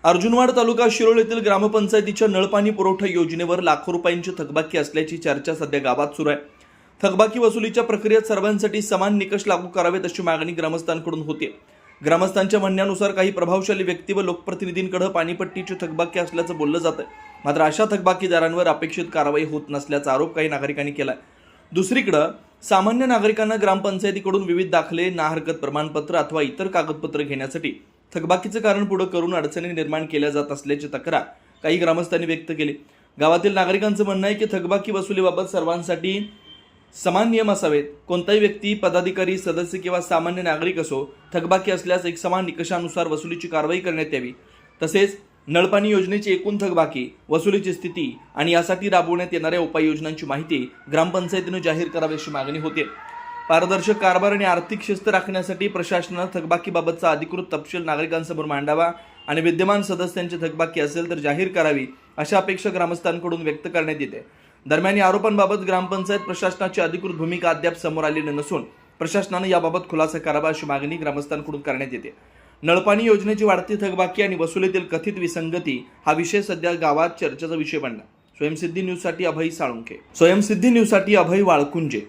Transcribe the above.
अर्जुनवाड तालुका शिरोळ येथील ग्रामपंचायतीच्या नळपाणी पुरवठा योजनेवर लाखो रुपयांची थकबाकी असल्याची चर्चा सध्या गावात सुरू आहे. थकबाकी वसुलीच्या प्रक्रियेत सर्वांसाठी समान निकष लागू करावेत अशी मागणी ग्रामस्थांकडून होते. ग्रामस्थांच्या म्हणण्यानुसार काही प्रभावशाली व्यक्ती व लोकप्रतिनिधींकडे पाणीपट्टीची थकबाकी असल्याचं बोललं जातं. मात्र अशा थकबाकीदारांवर अपेक्षित कारवाई होत नसल्याचा आरोप काही नागरिकांनी केलाय. दुसरीकडे सामान्य नागरिकांना ग्रामपंचायतीकडून विविध दाखले, ना हरकत प्रमाणपत्र अथवा इतर कागदपत्र घेण्यासाठी थकबाकीचं कारण पुढे करून अडचणी निर्माण केल्या जात असल्याची तक्रार काही ग्रामस्थांनी व्यक्त केली. गावातील नागरिकांचं म्हणणं आहे की थकबाकी वसुलीबाबत सर्वांसाठी समान नियम असावेत. कोणताही व्यक्ती, पदाधिकारी, सदस्य किंवा सामान्य नागरिक असो, थकबाकी असल्यास एक समान निकषानुसार वसुलीची कारवाई करण्यात यावी. तसेच नळपाणी योजनेची एकूण थकबाकी, वसुलीची स्थिती आणि यासाठी राबवण्यात येणाऱ्या उपाययोजनांची माहिती ग्रामपंचायतीनं जाहीर करावी अशी मागणी होते. पारदर्शक कारभार आणि आर्थिक शिस्त राखण्यासाठी प्रशासनानं थकबाकीबाबतचा अधिकृत तपशील नागरिकांसमोर मांडावा आणि विद्यमान सदस्यांची थकबाकी असेल तर जाहीर करावी अशा अपेक्षा ग्रामस्थांकडून व्यक्त करण्यात येते. दरम्यान या आरोपांबाबत ग्रामपंचायत प्रशासनाची अधिकृत भूमिका अद्याप समोर आलेली नसून प्रशासनानं याबाबत खुलासा करावा अशी मागणी ग्रामस्थांकडून करण्यात येते. नळपाणी योजनेची वाढती थकबाकी आणि वसुलीतील कथित विसंगती हा विषय सध्या गावात चर्चेचा विषय बनला. स्वयंसिद्धी न्यूजसाठी अभय साळुंखे, स्वयंसिद्धी न्यूजसाठी अभय वाळकुंजे.